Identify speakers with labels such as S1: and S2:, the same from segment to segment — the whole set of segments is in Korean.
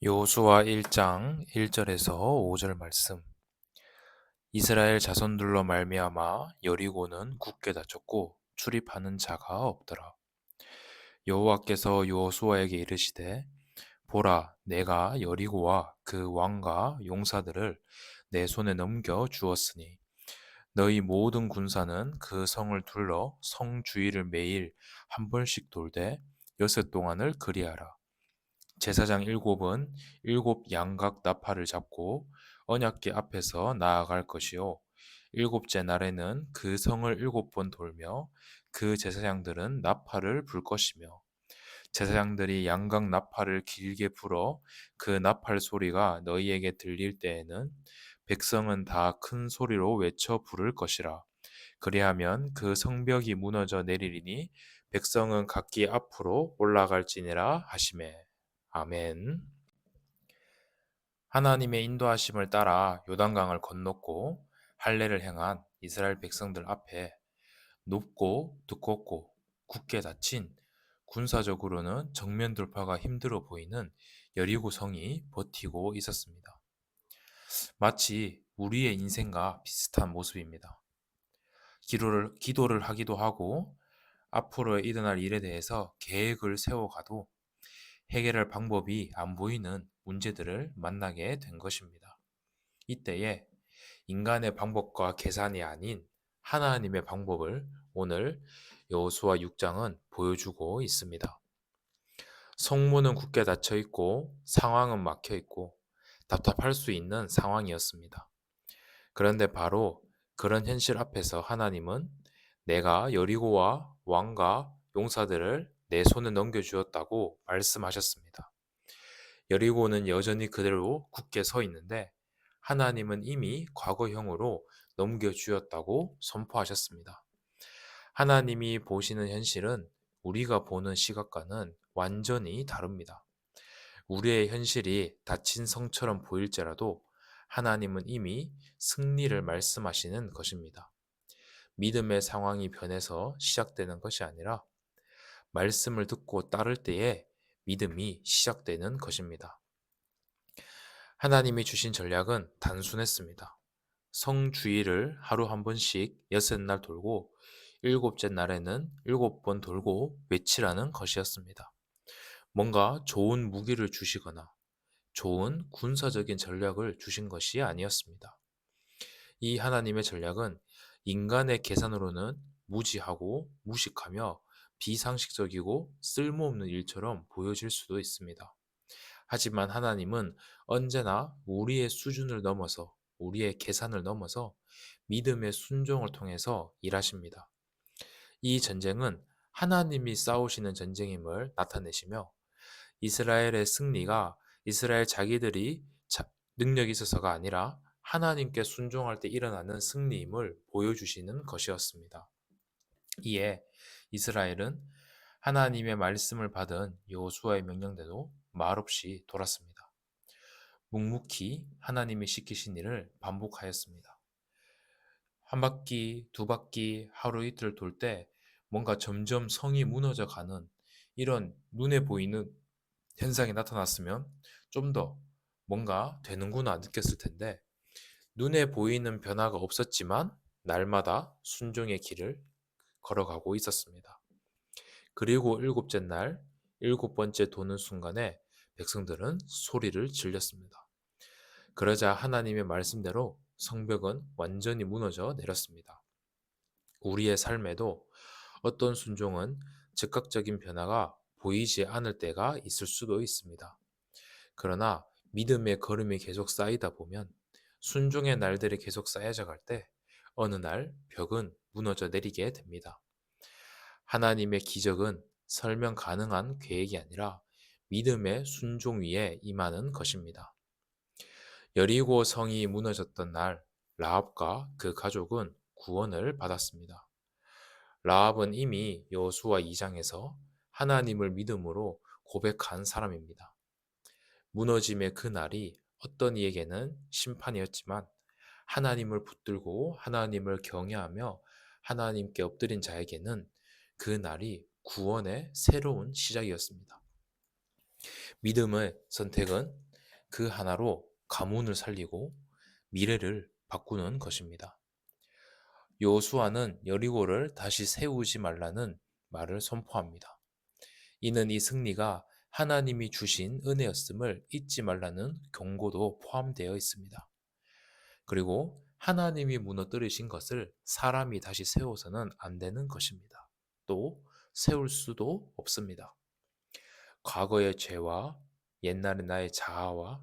S1: 여호수아 1장 1절에서 5절 말씀. 이스라엘 자손들로 말미암아 여리고는 굳게 닫혔고 출입하는 자가 없더라. 여호와께서 여호수아에게 이르시되 보라, 내가 여리고와 그 왕과 용사들을 내 손에 넘겨 주었으니 너희 모든 군사는 그 성을 둘러 성 주위를 매일 한 번씩 돌되 여섯 동안을 그리하라. 제사장 일곱은 일곱 양각 나팔을 잡고 언약궤 앞에서 나아갈 것이요 일곱째 날에는 그 성을 일곱 번 돌며 그 제사장들은 나팔을 불 것이며 제사장들이 양각 나팔을 길게 불어 그 나팔 소리가 너희에게 들릴 때에는 백성은 다 큰 소리로 외쳐 부를 것이라. 그리하면 그 성벽이 무너져 내리리니 백성은 각기 앞으로 올라갈지니라 하시매. 아멘. 하나님의 인도하심을 따라 요단강을 건넜고 할례를 행한 이스라엘 백성들 앞에 높고 두껍고 굳게 닫힌, 군사적으로는 정면 돌파가 힘들어 보이는 여리고 성이 버티고 있었습니다. 마치 우리의 인생과 비슷한 모습입니다. 기도를 하기도 하고 앞으로 일어날 일에 대해서 계획을 세워가도 해결할 방법이 안 보이는 문제들을 만나게 된 것입니다. 이때에 인간의 방법과 계산이 아닌 하나님의 방법을 오늘 여호수아 6장은 보여주고 있습니다. 성문은 굳게 닫혀 있고 상황은 막혀 있고 답답할 수 있는 상황이었습니다. 그런데 바로 그런 현실 앞에서 하나님은 내가 여리고와 왕과 용사들을 내 손에 넘겨주었다고 말씀하셨습니다. 여리고는 여전히 그대로 굳게 서 있는데 하나님은 이미 과거형으로 넘겨주었다고 선포하셨습니다. 하나님이 보시는 현실은 우리가 보는 시각과는 완전히 다릅니다. 우리의 현실이 닫힌 성처럼 보일지라도 하나님은 이미 승리를 말씀하시는 것입니다. 믿음의 상황이 변해서 시작되는 것이 아니라 말씀을 듣고 따를 때에 믿음이 시작되는 것입니다. 하나님이 주신 전략은 단순했습니다. 성 주위를 하루 한 번씩 여섯 날 돌고 일곱째 날에는 일곱 번 돌고 외치라는 것이었습니다. 뭔가 좋은 무기를 주시거나 좋은 군사적인 전략을 주신 것이 아니었습니다. 이 하나님의 전략은 인간의 계산으로는 무지하고 무식하며 비상식적이고 쓸모없는 일처럼 보여질 수도 있습니다. 하지만 하나님은 언제나 우리의 수준을 넘어서 우리의 계산을 넘어서 믿음의 순종을 통해서 일하십니다. 이 전쟁은 하나님이 싸우시는 전쟁임을 나타내시며 이스라엘의 승리가 이스라엘 자기들이 능력이 있어서가 아니라 하나님께 순종할 때 일어나는 승리임을 보여주시는 것이었습니다. 이에 이스라엘은 하나님의 말씀을 받은 여호수아의 명령대로 말없이 돌았습니다. 묵묵히 하나님이 시키신 일을 반복하였습니다. 한 바퀴, 두 바퀴, 하루 이틀 돌 때 뭔가 점점 성이 무너져 가는 이런 눈에 보이는 현상이 나타났으면 좀 더 뭔가 되는구나 느꼈을 텐데 눈에 보이는 변화가 없었지만 날마다 순종의 길을 걸어가고 있었습니다. 그리고 일곱째 날, 일곱 번째 도는 순간에 백성들은 소리를 질렀습니다. 그러자 하나님의 말씀대로 성벽은 완전히 무너져 내렸습니다. 우리의 삶에도 어떤 순종은 즉각적인 변화가 보이지 않을 때가 있을 수도 있습니다. 그러나 믿음의 걸음이 계속 쌓이다 보면 순종의 날들이 계속 쌓여져 갈 때 어느 날 벽은 무너져 내리게 됩니다. 하나님의 기적은 설명 가능한 계획이 아니라 믿음의 순종 위에 임하는 것입니다. 여리고 성이 무너졌던 날 라합과 그 가족은 구원을 받았습니다. 라합은 이미 여호수아 2장에서 하나님을 믿음으로 고백한 사람입니다. 무너짐의 그 날이 어떤 이에게는 심판이었지만 하나님을 붙들고 하나님을 경외하며 하나님께 엎드린 자에게는 그 날이 구원의 새로운 시작이었습니다. 믿음의 선택은 그 하나로 가문을 살리고 미래를 바꾸는 것입니다. 여호수아는 여리고를 다시 세우지 말라는 말을 선포합니다. 이는 이 승리가 하나님이 주신 은혜였음을 잊지 말라는 경고도 포함되어 있습니다. 그리고 하나님이 무너뜨리신 것을 사람이 다시 세워서는 안 되는 것입니다. 또 세울 수도 없습니다. 과거의 죄와 옛날의 나의 자아와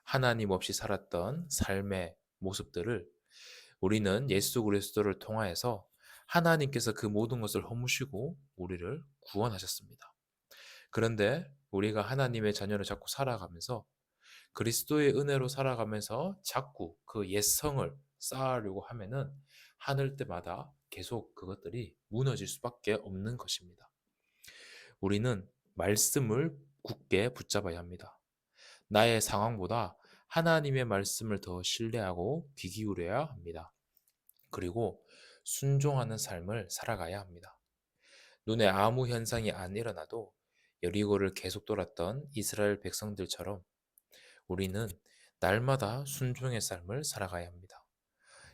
S1: 하나님 없이 살았던 삶의 모습들을 우리는 예수 그리스도를 통하여서 하나님께서 그 모든 것을 허무시고 우리를 구원하셨습니다. 그런데 우리가 하나님의 자녀를 자꾸 살아가면서 그리스도의 은혜로 살아가면서 자꾸 그 옛성을 쌓으려고 하면은 하늘 때마다 계속 그것들이 무너질 수밖에 없는 것입니다. 우리는 말씀을 굳게 붙잡아야 합니다. 나의 상황보다 하나님의 말씀을 더 신뢰하고 귀 기울여야 합니다. 그리고 순종하는 삶을 살아가야 합니다. 눈에 아무 현상이 안 일어나도 여리고를 계속 돌았던 이스라엘 백성들처럼 우리는 날마다 순종의 삶을 살아가야 합니다.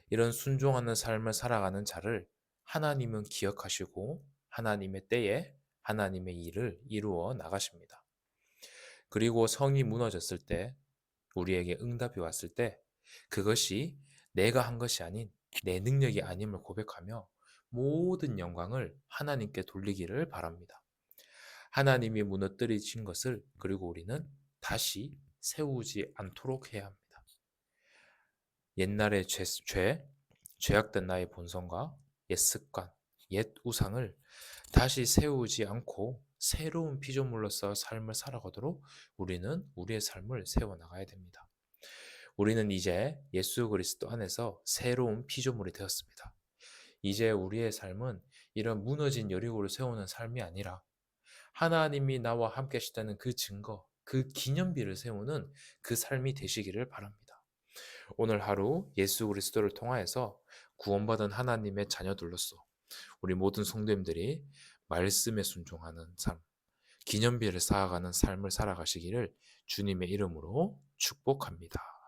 S1: 이런 순종하는 삶을 살아가는 자를 하나님은 기억하시고 하나님의 때에 하나님의 일을 이루어 나가십니다. 그리고 성이 무너졌을 때, 우리에게 응답이 왔을 때, 그것이 내가 한 것이 아닌 내 능력이 아님을 고백하며 모든 영광을 하나님께 돌리기를 바랍니다. 하나님이 무너뜨리신 것을 그리고 우리는 다시 세우지 않도록 해야 합니다. 옛날의 죄악된 나의 본성과 옛 습관, 옛 우상을 다시 세우지 않고 새로운 피조물로서 삶을 살아가도록 우리는 우리의 삶을 세워나가야 됩니다. 우리는 이제 예수 그리스도 안에서 새로운 피조물이 되었습니다. 이제 우리의 삶은 이런 무너진 여리고를 세우는 삶이 아니라 하나님이 나와 함께 하시다는 그 증거, 그 기념비를 세우는 그 삶이 되시기를 바랍니다. 오늘 하루 예수 그리스도를 통하여서 구원받은 하나님의 자녀들로서 우리 모든 성도님들이 말씀에 순종하는 삶, 기념비를 쌓아가는 삶을 살아가시기를 주님의 이름으로 축복합니다.